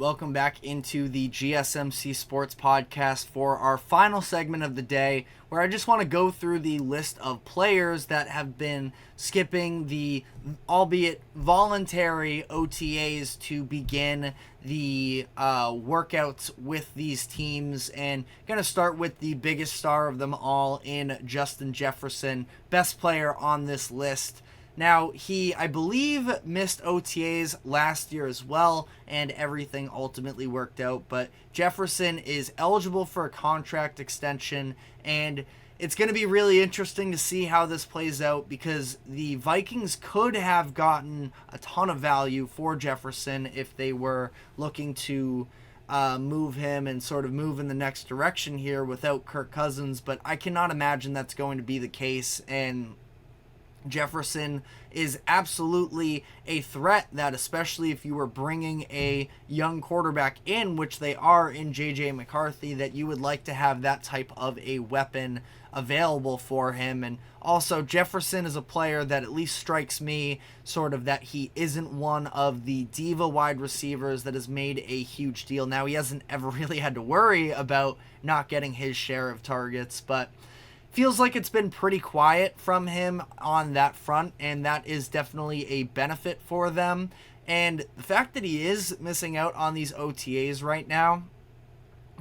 Welcome back into the GSMC Sports Podcast for our final segment of the day, where I just want to go through the list of players that have been skipping the, albeit voluntary, OTAs to begin the workouts with these teams. And going to start with the biggest star of them all in Justin Jefferson, best player on this list. Now, he, I believe, missed OTAs last year as well, and everything ultimately worked out. But Jefferson is eligible for a contract extension, and it's going to be really interesting to see how this plays out, because the Vikings could have gotten a ton of value for Jefferson if they were looking to move him and sort of move in the next direction here without Kirk Cousins. But I cannot imagine that's going to be the case, and Jefferson is absolutely a threat that, especially if you were bringing a young quarterback in, which they are in J.J. McCarthy, that you would like to have that type of a weapon available for him. And also, Jefferson is a player that at least strikes me sort of that he isn't one of the diva wide receivers that has made a huge deal. Now, he hasn't ever really had to worry about not getting his share of targets, but feels like it's been pretty quiet from him on that front, and that is definitely a benefit for them. And the fact that he is missing out on these OTAs right now,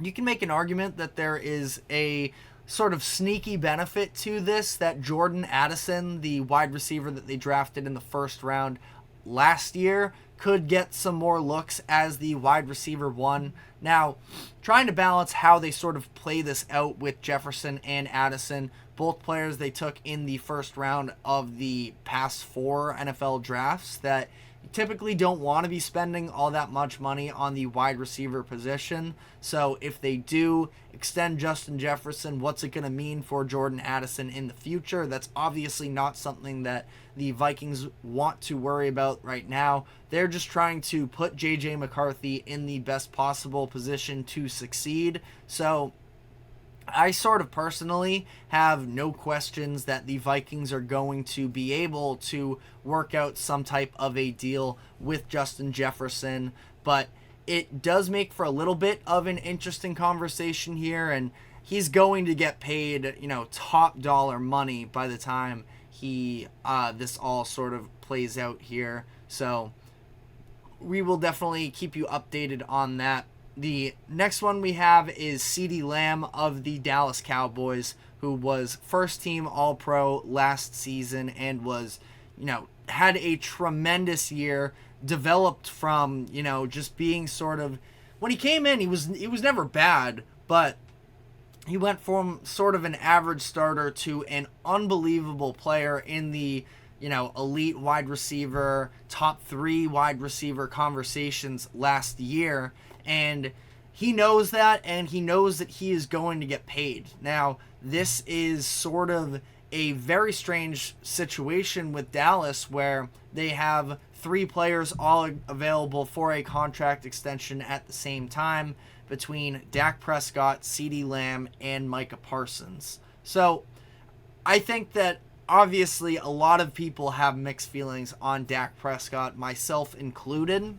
you can make an argument that there is a sort of sneaky benefit to this, that Jordan Addison, the wide receiver that they drafted in the first round last year, could get some more looks as the wide receiver one. Now, trying to balance how they sort of play this out with Jefferson and Addison, both players they took in the first round of the past 4 NFL drafts, that you typically don't want to be spending all that much money on the wide receiver position. So if they do extend Justin Jefferson, what's it going to mean for Jordan Addison in the future? That's obviously not something that the Vikings want to worry about right now. They're just trying to put J.J. McCarthy in the best possible position to succeed. So I sort of personally have no questions that the Vikings are going to be able to work out some type of a deal with Justin Jefferson, but it does make for a little bit of an interesting conversation here, and he's going to get paid, top dollar money by the time this all sort of plays out here. So we will definitely keep you updated on that. The next one we have is CeeDee Lamb of the Dallas Cowboys, who was first team All-Pro last season and was, had a tremendous year, developed from, just being sort of, when he came in, he was never bad, but he went from sort of an average starter to an unbelievable player in the, elite wide receiver, top 3 wide receiver conversations last year. And he knows that, and he knows that he is going to get paid. Now, this is sort of a very strange situation with Dallas, where they have 3 players all available for a contract extension at the same time, between Dak Prescott, CeeDee Lamb, and Micah Parsons. So I think that obviously a lot of people have mixed feelings on Dak Prescott, myself included.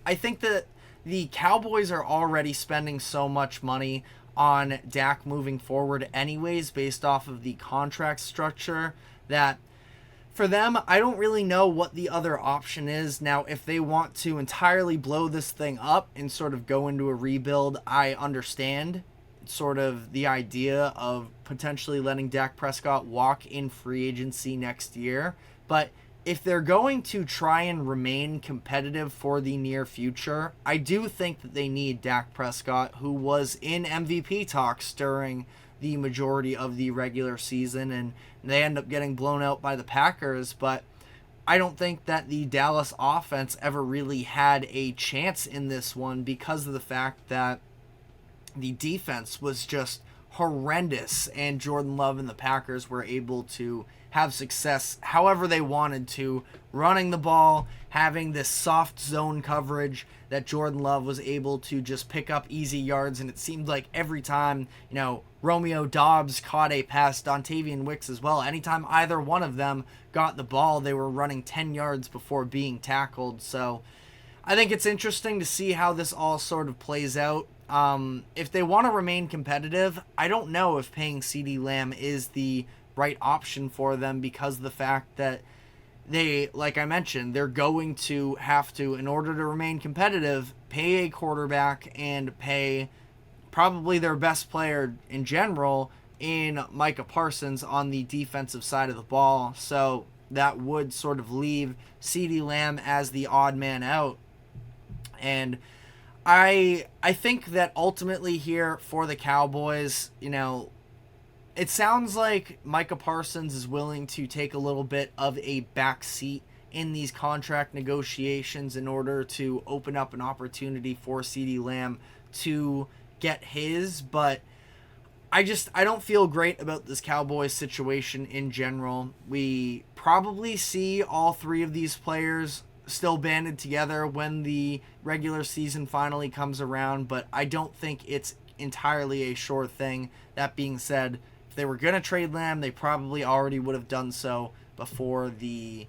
I think that the Cowboys are already spending so much money on Dak moving forward anyways, based off of the contract structure, that for them, I don't really know what the other option is. Now, if they want to entirely blow this thing up and sort of go into a rebuild, I understand sort of the idea of potentially letting Dak Prescott walk in free agency next year. But if they're going to try and remain competitive for the near future, I do think that they need Dak Prescott, who was in MVP talks during the majority of the regular season, and they end up getting blown out by the Packers. But I don't think that the Dallas offense ever really had a chance in this one, because of the fact that the defense was just horrendous, and Jordan Love and the Packers were able to have success however they wanted to, running the ball, having this soft zone coverage that Jordan Love was able to just pick up easy yards. And it seemed like every time, Romeo Doubs caught a pass, Dontavian Wicks as well, anytime either one of them got the ball, they were running 10 yards before being tackled. So I think it's interesting to see how this all sort of plays out. If they want to remain competitive, I don't know if paying CeeDee Lamb is the right option for them, because of the fact that they, like I mentioned, they're going to have to, in order to remain competitive, pay a quarterback and pay probably their best player in general in Micah Parsons on the defensive side of the ball. So that would sort of leave CeeDee Lamb as the odd man out. And I think that ultimately here for the Cowboys, it sounds like Micah Parsons is willing to take a little bit of a back seat in these contract negotiations in order to open up an opportunity for CeeDee Lamb to get his. But I don't feel great about this Cowboys situation in general. We probably see all three of these players still banded together when the regular season finally comes around, but I don't think it's entirely a sure thing. That being said, if they were going to trade Lamb, they probably already would have done so before the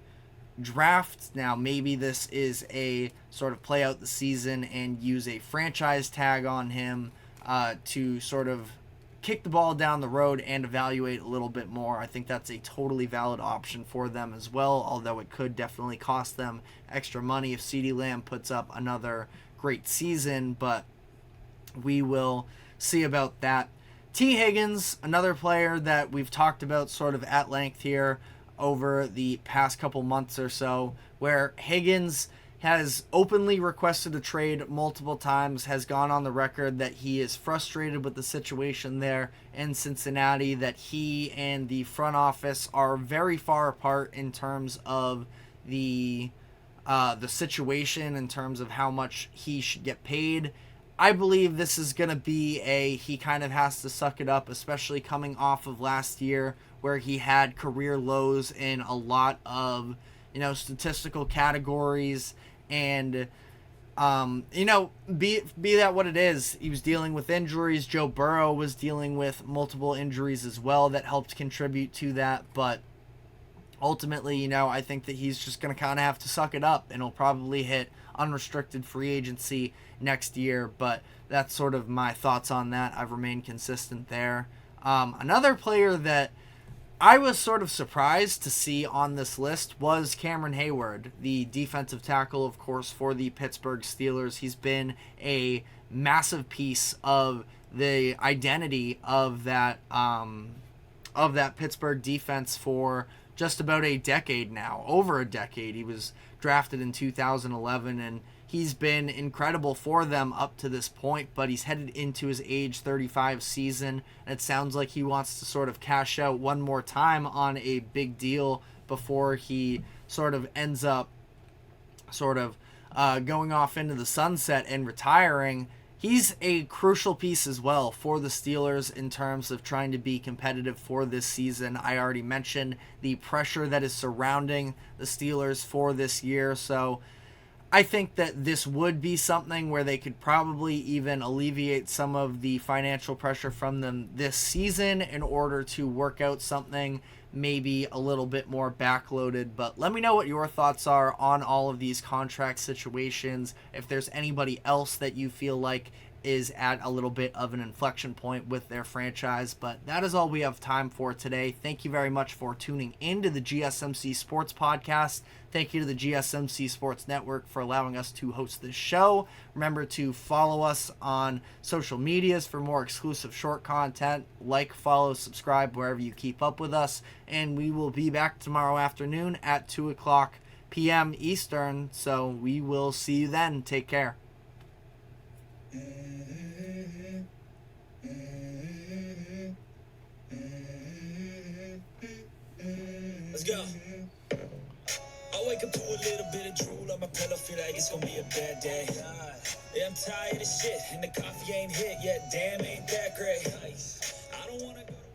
draft. Now, maybe this is a sort of play out the season and use a franchise tag on him to sort of kick the ball down the road and evaluate a little bit more. I think that's a totally valid option for them as well, although it could definitely cost them extra money if CeeDee Lamb puts up another great season, but we will see about that. T. Higgins, another player that we've talked about sort of at length here over the past couple months or so, where Higgins has openly requested a trade multiple times, has gone on the record that he is frustrated with the situation there in Cincinnati, that he and the front office are very far apart in terms of the situation, in terms of how much he should get paid. I believe this is going to be he kind of has to suck it up, especially coming off of last year where he had career lows in a lot of, statistical categories. And, be that what it is, he was dealing with injuries. Joe Burrow was dealing with multiple injuries as well that helped contribute to that. But ultimately, I think that he's just going to kind of have to suck it up, and he'll probably hit unrestricted free agency next year. But that's sort of my thoughts on that. I've remained consistent there. Another player that I was sort of surprised to see on this list was Cameron Heyward, the defensive tackle, of course, for the Pittsburgh Steelers. He's been a massive piece of the identity of that Pittsburgh defense for just about a decade now, over a decade. He was drafted in 2011, and he's been incredible for them up to this point, but he's headed into his age 35 season, and it sounds like he wants to sort of cash out one more time on a big deal before he sort of ends up going off into the sunset and retiring. He's a crucial piece as well for the Steelers in terms of trying to be competitive for this season. I already mentioned the pressure that is surrounding the Steelers for this year, so I think that this would be something where they could probably even alleviate some of the financial pressure from them this season in order to work out something maybe a little bit more backloaded. But let me know what your thoughts are on all of these contract situations. If there's anybody else that you feel like is at a little bit of an inflection point with their franchise. But that is all we have time for today. Thank you very much for tuning into the GSMC Sports Podcast. Thank you to the GSMC Sports Network for allowing us to host this show. Remember to follow us on social medias for more exclusive short content. Like, follow, subscribe wherever you keep up with us. And we will be back tomorrow afternoon at 2 o'clock p.m. Eastern. So we will see you then. Take care. Let's go. I wake up to a little bit of drool on my pillow, feel like it's gonna be a bad day. Yeah, I'm tired of shit, and the coffee ain't hit yet. Damn, ain't that great. I don't wanna go to